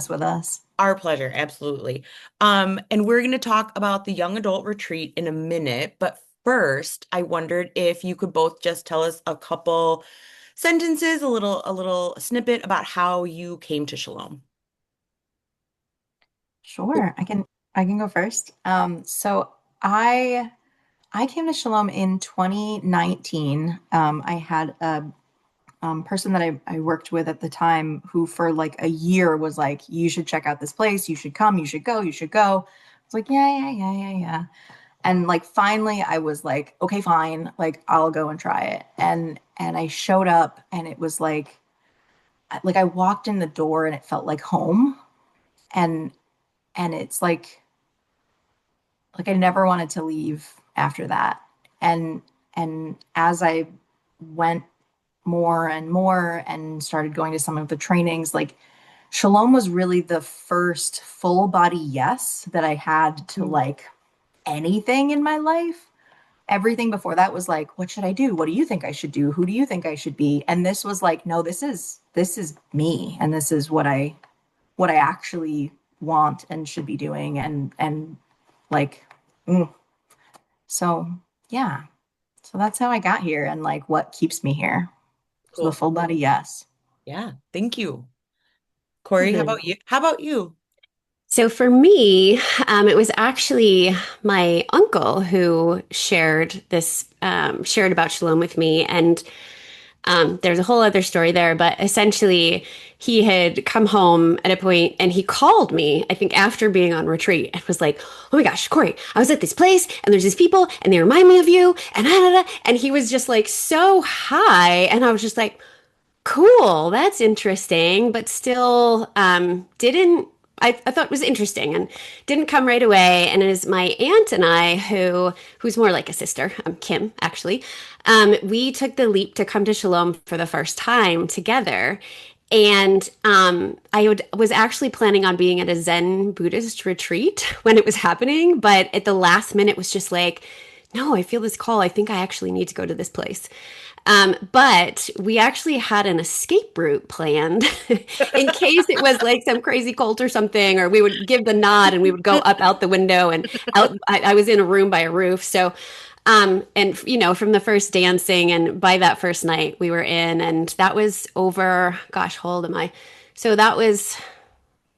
with us. Our pleasure, absolutely. And we're going to talk about the young adult retreat in a minute, but first, I wondered if you could both just tell us a couple sentences, a little snippet about how you came to Shalom. Sure, I can go first. So I came to Shalom in 2019. I had a person that I worked with at the time who for like a year was like, you should check out this place, you should come, you should go, you should go. I was like, yeah. And like finally I was like, okay, fine, like I'll go and try it. And I showed up and it was like I walked in the door and it felt like home. And and it's like I never wanted to leave after that. And and as I went more and more and started going to some of the trainings, like Shalom was really the first full body yes that I had to Mm. like anything in my life. Everything before that was like, what should I do? What do you think I should do? Who do you think I should be? And this was like, no, this is me and this is what I actually want and should be doing and like mm. So yeah. So that's how I got here and like what keeps me here. So the Cool. full body yes. Yeah, thank you. Corey, how Good. about you? How about you? So for me, it was actually my uncle who shared about Shalom with me, and there's a whole other story there. But essentially, he had come home at a point, and he called me. I think after being on retreat, and was like, "Oh my gosh, Corey, I was at this place, and there's these people, and they remind me of you, and da, da, da." And he was just like so high, and I was just like, cool, that's interesting, but still didn't I thought it was interesting and didn't come right away. And it is my aunt and I who's more like a sister, Kim, actually. We took the leap to come to Shalom for the first time together. And was actually planning on being at a Zen Buddhist retreat when it was happening, but at the last minute was just like, no, I feel this call. I think I actually need to go to this place. But we actually had an escape route planned in case it was like some crazy cult or something, or we would give the nod and we would go up out the window and out. I was in a room by a roof. So, and from the first dancing and by that first night we were in, and that was over, gosh, how old am I? So that was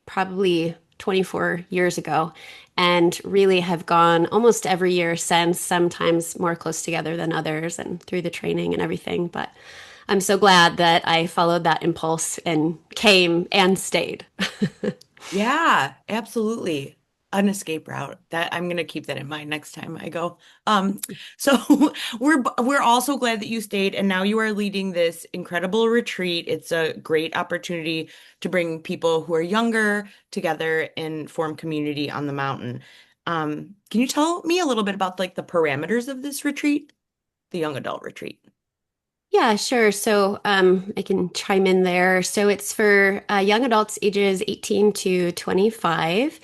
probably 24 years ago, and really have gone almost every year since, sometimes more close together than others and through the training and everything. But I'm so glad that I followed that impulse and came and stayed. Yeah, absolutely. An escape route. That I'm gonna keep that in mind next time I go. So we're also glad that you stayed and now you are leading this incredible retreat. It's a great opportunity to bring people who are younger together and form community on the mountain. Can you tell me a little bit about like the parameters of this retreat, the young adult retreat? Yeah, sure. So I can chime in there. So it's for young adults ages 18 to 25.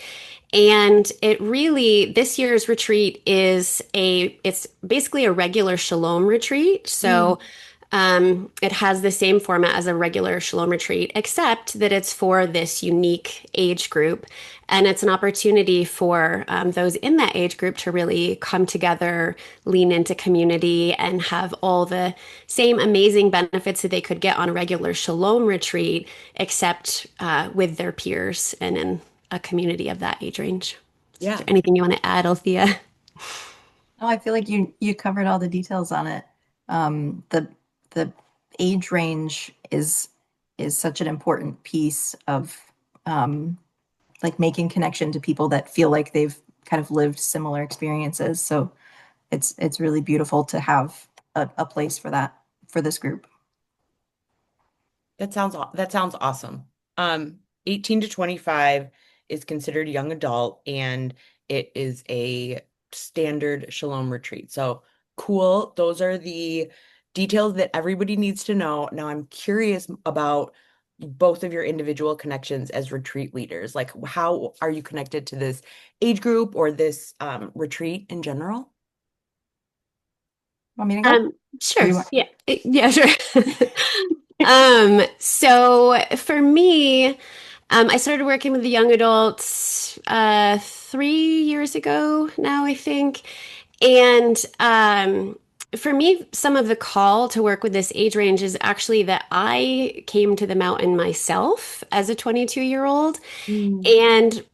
And it really, this year's retreat it's basically a regular Shalom retreat. Mm. So it has the same format as a regular Shalom retreat, except that it's for this unique age group. And it's an opportunity for those in that age group to really come together, lean into community, and have all the same amazing benefits that they could get on a regular Shalom retreat, except with their peers and in a community of that age range. Is Yeah. there anything you want to add, Althea? No, I feel like you covered all the details on it. The age range is such an important piece of um, like making connection to people that feel like they've kind of lived similar experiences. So it's really beautiful to have a place for that for this group. That sounds awesome. 18 to 25 is considered young adult and it is a standard Shalom retreat. So cool. Those are the details that everybody needs to know. Now I'm curious about both of your individual connections as retreat leaders. Like how are you connected to this age group or this retreat in general? Want me to go? Um, Or sure. you want? Yeah, sure. So for me, I started working with the young adults 3 years ago now, I think. And for me, some of the call to work with this age range is actually that I came to the mountain myself as a 22-year-old. Mm. And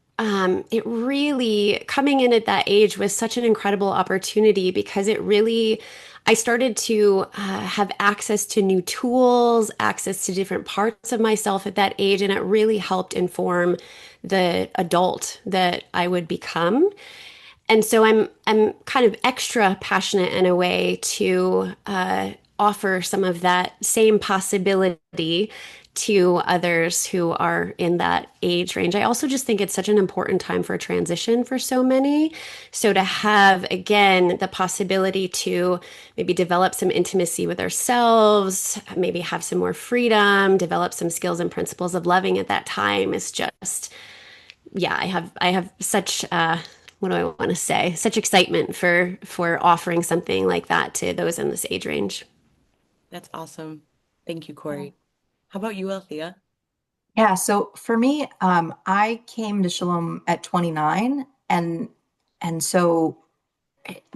it really, coming in at that age was such an incredible opportunity because it really, I started to have access to new tools, access to different parts of myself at that age, and it really helped inform the adult that I would become. And so I'm kind of extra passionate in a way to offer some of that same possibility to others who are in that age range. I also just think it's such an important time for transition for so many. So to have again the possibility to maybe develop some intimacy with ourselves, maybe have some more freedom, develop some skills and principles of loving at that time is just yeah, I have such what do I want to say? Such excitement for offering something like that to those in this age range. That's awesome. Thank you, Yeah. Kori. How about you, Althea? Yeah, so for me, I came to Shalom at 29, and so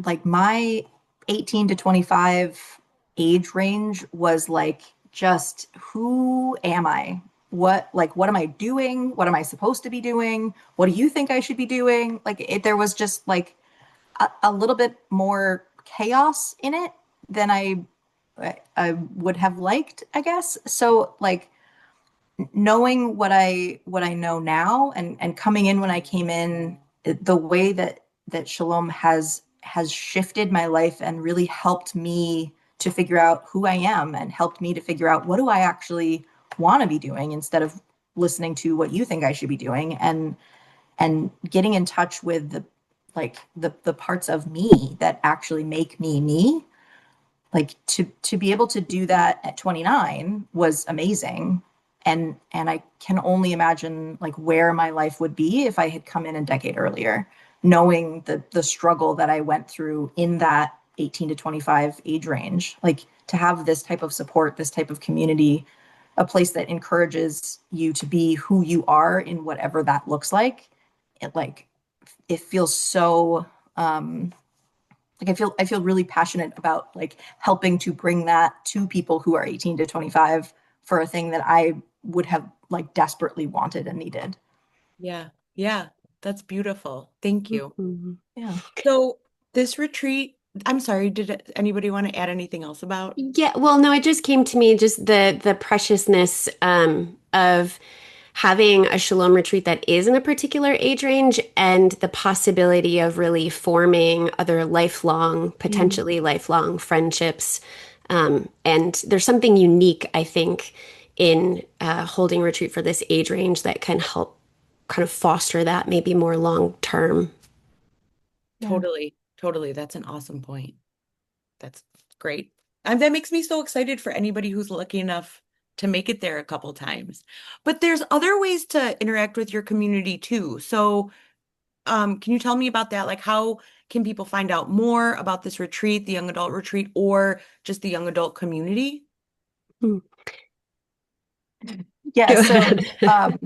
like my 18 to 25 age range was like just who am I? What am I doing? What am I supposed to be doing? What do you think I should be doing? There was just like a little bit more chaos in it than I would have liked, I guess. So like knowing what I know now and coming in when I came in, the way that Shalom has shifted my life and really helped me to figure out who I am and helped me to figure out what do I actually want to be doing instead of listening to what you think I should be doing and getting in touch with the parts of me that actually make me me, like to be able to do that at 29 was amazing. And I can only imagine like where my life would be if I had come in a decade earlier, knowing the struggle that I went through in that 18 to 25 age range. Like to have this type of support, this type of community, a place that encourages you to be who you are in whatever that looks like. It feels so like I feel really passionate about like helping to bring that to people who are 18 to 25 for a thing that I would have like desperately wanted and needed. Yeah, yeah, that's beautiful. Thank you. Mhm. Yeah. So this retreat, I'm sorry, did anybody want to add anything else about? Yeah, well, no, it just came to me just the preciousness of having a shalom retreat that is in a particular age range and the possibility of really forming other lifelong, Mm. potentially lifelong friendships. And there's something unique, I think, in holding retreat for this age range that can help kind of foster that maybe more long term. Yeah. Totally, totally. That's an awesome point. That's great. And that makes me so excited for anybody who's lucky enough to make it there a couple times. But there's other ways to interact with your community too. So, can you tell me about that? Like, how can people find out more about this retreat, the young adult retreat, or just the young adult community? Hmm. Yeah. Go So, ahead.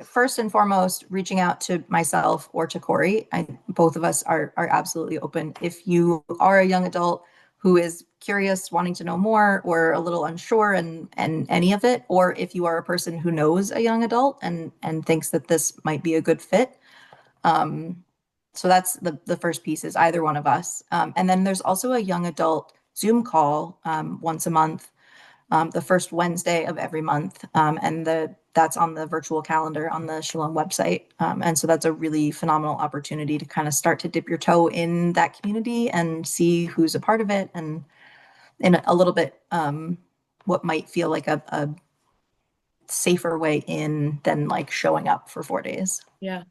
first and foremost, reaching out to myself or to Kori. Both of us are absolutely open. If you are a young adult who is curious, wanting to know more, or a little unsure and any of it, or if you are a person who knows a young adult and thinks that this might be a good fit. So that's the first piece is either one of us. And then there's also a young adult Zoom call once a month, the first Wednesday of every month, and that's on the virtual calendar on the Shalom website. And so that's a really phenomenal opportunity to kind of start to dip your toe in that community and see who's a part of it, and in a little bit what might feel like a safer way in than like showing up for 4 days. Yeah.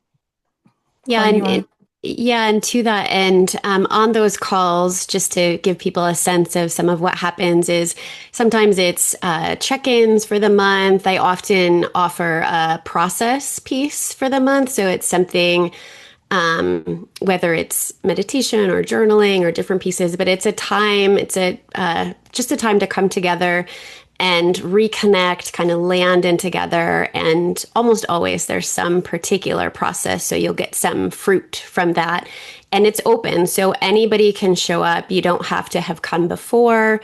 Yeah, Kori, do you and want yeah, and to that end, on those calls, just to give people a sense of some of what happens is sometimes it's check-ins for the month. I often offer a process piece for the month, so it's something whether it's meditation or journaling or different pieces, but it's a time, it's a just a time to come together and reconnect, kind of land in together. And almost always there's some particular process. So you'll get some fruit from that. And it's open. So anybody can show up. You don't have to have come before.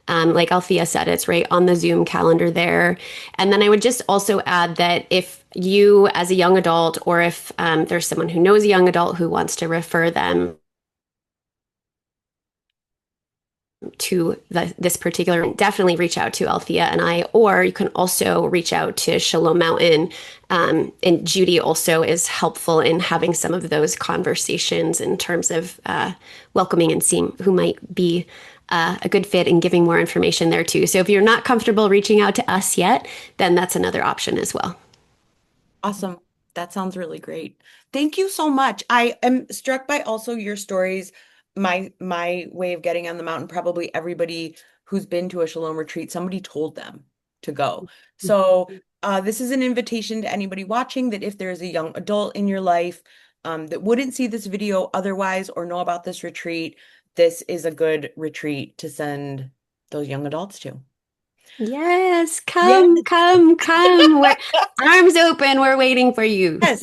Like Althea said, it's right on the Zoom calendar there. And then I would just also add that if you, as a young adult, or if there's someone who knows a young adult who wants to refer them to this particular, definitely reach out to Althea and I, or you can also reach out to Shalom Mountain. And Judy also is helpful in having some of those conversations in terms of welcoming and seeing who might be a good fit and giving more information there too. So if you're not comfortable reaching out to us yet, then that's another option as well. Awesome. That sounds really great. Thank you so much. I am struck by also your stories. My way of getting on the mountain, probably everybody who's been to a Shalom retreat, somebody told them to go. So this is an invitation to anybody watching that if there's a young adult in your life that wouldn't see this video otherwise or know about this retreat, this is a good retreat to send those young adults to. Yes, Yes. come, come, come. We're arms open. We're waiting for you. Yes.